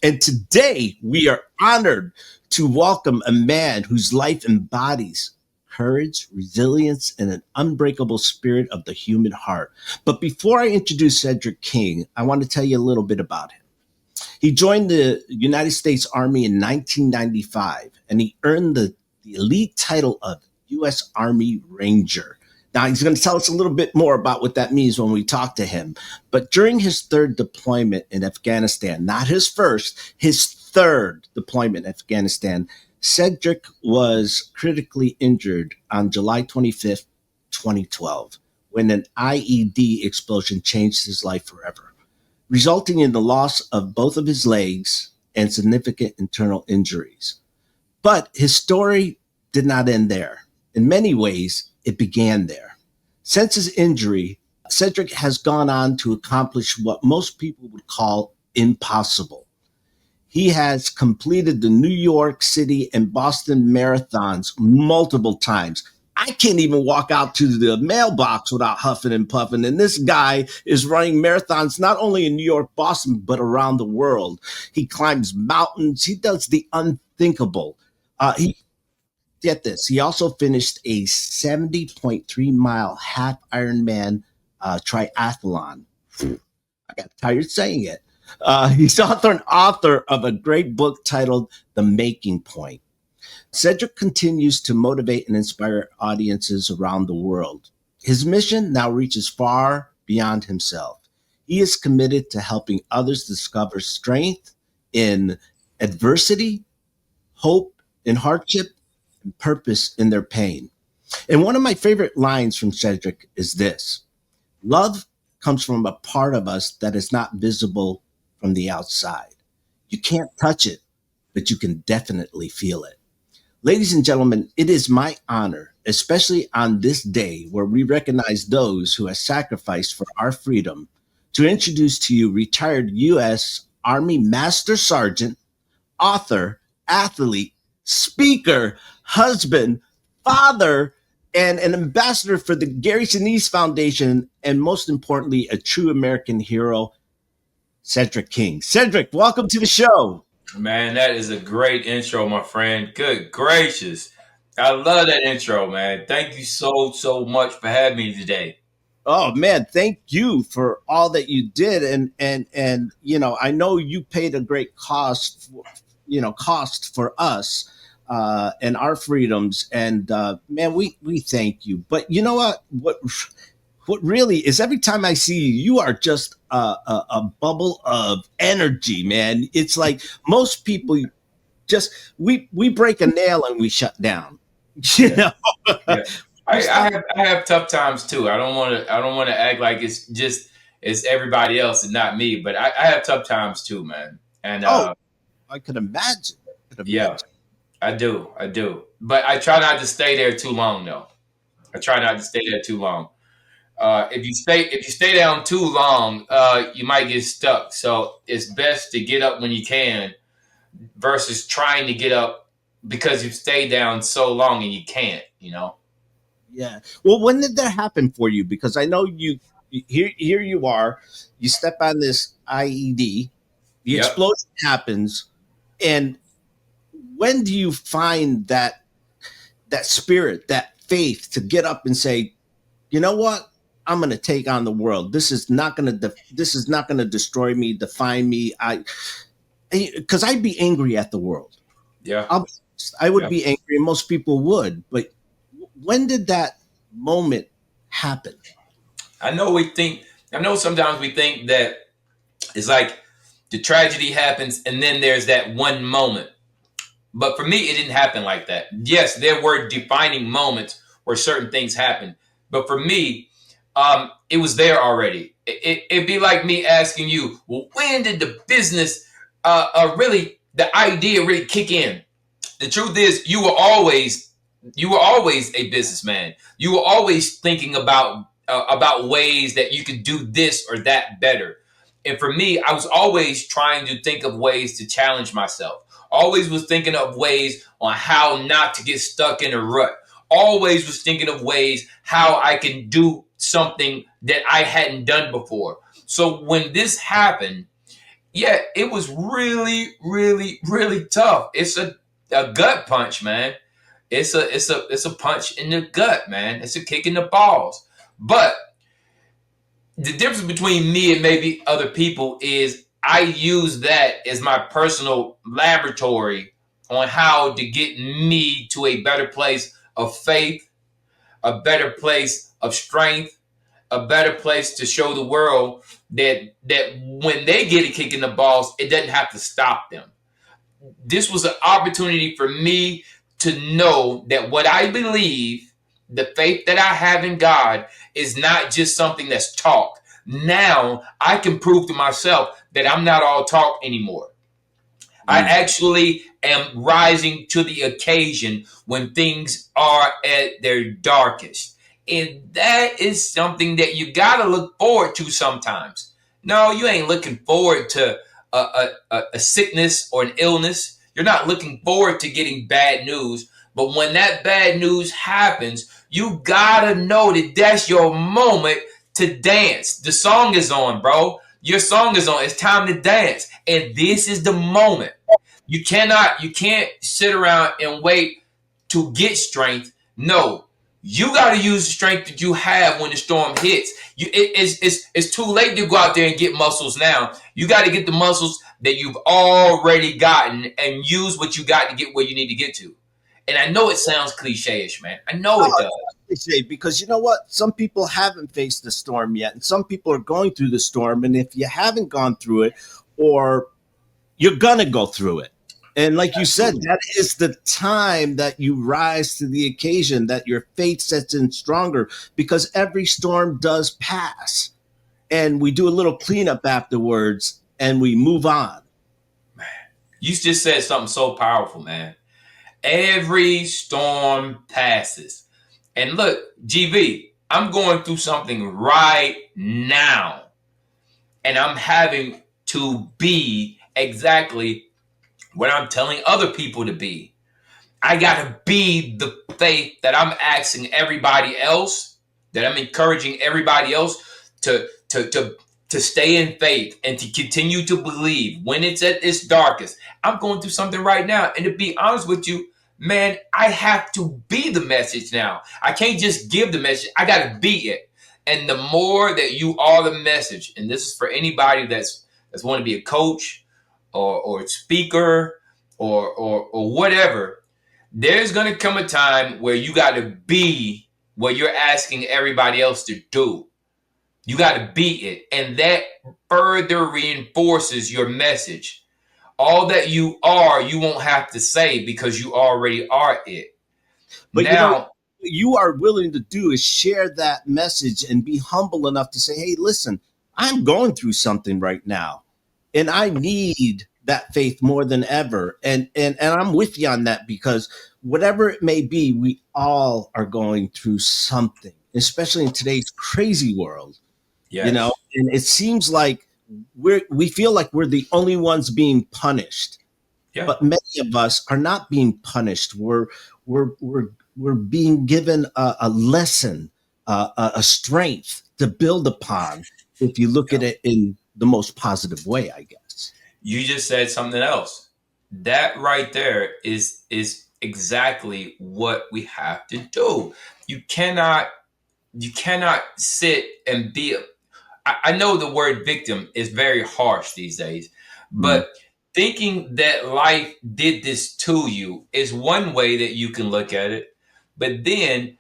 And today we are honored to welcome a man whose life embodies courage, resilience, and an unbreakable spirit of the human heart. But before I introduce Cedric King, I want to tell you a little bit about him. He joined the United States Army in 1995, and he earned the elite title of U.S. Army Ranger. Now, he's going to tell us a little bit more about what that means when we talk to him. But during his third deployment in Afghanistan, not his first, his third deployment in Afghanistan, Cedric was critically injured on July 25th, 2012, when an IED explosion changed his life forever, resulting in the loss of both of his legs and significant internal injuries. But his story did not end there. In many ways, it began there. Since his injury, Cedric has gone on to accomplish what most people would call impossible. He has completed the New York City and Boston marathons multiple times. I can't even walk out to the mailbox without huffing and puffing. And this guy is running marathons not only in New York, Boston, but around the world. He climbs mountains. He does the unthinkable. He Get this. He also finished a 70.3-mile half Ironman triathlon. I got tired saying it. He's also an author of a great book titled The Making Point. Cedric continues to motivate and inspire audiences around the world. His mission now reaches far beyond himself. He is committed to helping others discover strength in adversity, hope in hardship, and purpose in their pain. And one of my favorite lines from Cedric is this: love comes from a part of us that is not visible from the outside. You can't touch it, but you can definitely feel it. Ladies and gentlemen, it is my honor, especially on this day where we recognize those who have sacrificed for our freedom, to introduce to you retired U.S. Army Master Sergeant, author, athlete, speaker, husband, father, and an ambassador for the Gary Sinise Foundation, and most importantly, a true American hero, Cedric King. Cedric, welcome to the show. Man, that is a great intro, my friend. Good gracious. I love that intro, man. Thank you so much for having me today. Oh man, thank you for all that you did, and I know you paid a great cost for us and our freedoms, and man, we thank you. But you know what really is, every time I see you, you are just a bubble of energy, man. It's like most people just we break a nail and we shut down. You Yeah, know, yeah. we start. I have tough times too. I don't want to act like it's everybody else and not me. But I have tough times too, man. And Oh, I could imagine. yeah, I do. But I try not to stay there too long, though. I try not to stay there too long. If you stay down too long, you might get stuck. So it's best to get up when you can versus trying to get up because you've stayed down so long and you can't. Yeah. Well, when did that happen for you? Because I know here you are, you step on this IED, the Yep. explosion happens, and when do you find that spirit, that faith to get up and say, you know what? I'm going to take on the world. This is not going to destroy me, define me. Because I'd be angry at the world. Yeah. I'll, I would Yeah. be angry, and most people would. But when did that moment happen? I know we think. I know sometimes we think that it's like the tragedy happens and then there's that one moment. But for me, it didn't happen like that. Yes, there were defining moments where certain things happened. But for me, it was there already. It'd be like me asking you, well, when did the business the idea really kick in? The truth is, you were always a businessman. You were always thinking about ways that you could do this or that better. And for me, I was always trying to think of ways to challenge myself. Always was thinking of ways on how not to get stuck in a rut. Always was thinking of ways how I can do something that I hadn't done before. So when this happened, yeah, it was really, really, really tough. It's a gut punch, man. It's a punch in the gut, man. It's a kick in the balls. But the difference between me and maybe other people is I use that as my personal laboratory on how to get me to a better place of faith, a better place of strength, a better place to show the world that when they get a kick in the balls, it doesn't have to stop them. This was an opportunity for me to know that what I believe, the faith that I have in God, is not just something that's talk. Now I can prove to myself that I'm not all talk anymore. I actually am rising to the occasion when things are at their darkest. And that is something that you got to look forward to sometimes. No, you ain't looking forward to a sickness or an illness. You're not looking forward to getting bad news. But when that bad news happens, you got to know that that's your moment to dance. The song is on, bro. Your song is on. It's time to dance. And this is the moment. You can't sit around and wait to get strength. No, you got to use the strength that you have when the storm hits. It's too late to go out there and get muscles now. You got to get the muscles that you've already gotten and use what you got to get where you need to get to. And I know it sounds cliche-ish, man. I know it does. Say, because you know what? Some people haven't faced the storm yet, and some people are going through the storm. And if you haven't gone through it, or you're gonna go through it, and like you said, that is the time that you rise to the occasion, that your faith sets in stronger, because every storm does pass, and we do a little cleanup afterwards, and we move on. You just said something so powerful, man. Every storm passes. And look, GV, I'm going through something right now. And I'm having to be exactly what I'm telling other people to be. I got to be the faith that I'm asking everybody else, that I'm encouraging everybody else to stay in faith and to continue to believe when it's at its darkest. I'm going through something right now. And to be honest with you, man, I have to be the message now. I can't just give the message. I got to be it. And the more that you are the message, and this is for anybody that's want to be a coach or a speaker or whatever, there's going to come a time where you got to be what you're asking everybody else to do. You got to be it. And that further reinforces your message. All that you are, you won't have to say because you already are it. But you know, Now, what you are willing to do is share that message and be humble enough to say, hey, listen, I'm going through something right now, and I need that faith more than ever. And I'm with you on that, because whatever it may be, we all are going through something, especially in today's crazy world. You know, yes. and it seems like we feel like we're the only ones being punished, Yeah. but many of us are not being punished. We're being given a lesson, a strength to build upon, if you look Yeah. at it in the most positive way, I guess. You just said something else. That right there is exactly what we have to do. You cannot you cannot sit and be I know the word victim is very harsh these days, Mm. but thinking that life did this to you is one way that you can look at it. But then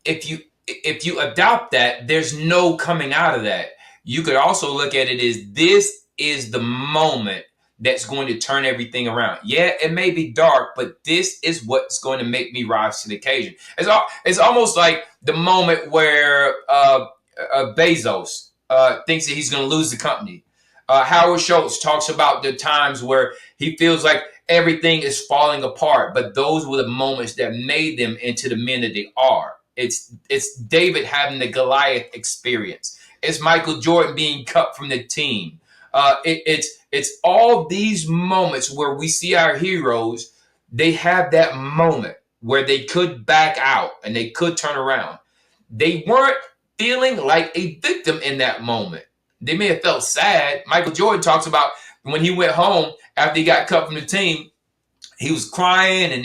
if you adopt that, there's no coming out of that. You could also look at it as this is the moment that's going to turn everything around. Yeah, it may be dark, but this is what's going to make me rise to the occasion. It's almost like the moment where Bezos thinks that he's going to lose the company. Howard Schultz talks about the times where he feels like everything is falling apart, but those were the moments that made them into the men that they are. It's David having the Goliath experience. It's Michael Jordan being cut from the team. It's all these moments where we see our heroes. They have that moment where they could back out and they could turn around. They weren't feeling like a victim in that moment. They may have felt sad. Michael Jordan talks about when he went home after he got cut from the team, he was crying, and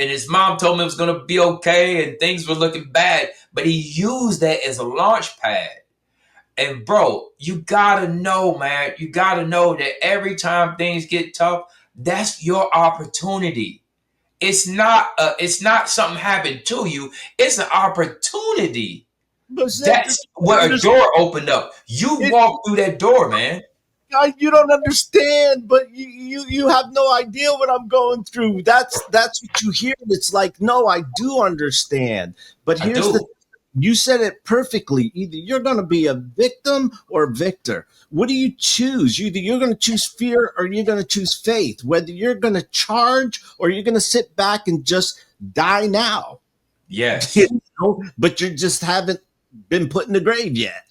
his mom told him it was going to be okay and things were looking bad, but he used that as a launch pad. And bro, you gotta know, man, you gotta know that every time things get tough, that's your opportunity. It's not something happened to you. It's an opportunity. But Cedric, That's where a door opened up. You walk through that door, man. you don't understand, but you have no idea what I'm going through. That's what you hear. It's like, no, I do understand. But I here's the do. you said it perfectly. Either you're going to be a victim or a victor. What do you choose? Either you're going to choose fear or you're going to choose faith. Whether you're going to charge or you're going to sit back and just die now. You Yes. know? But you just haven't been put in the grave yet.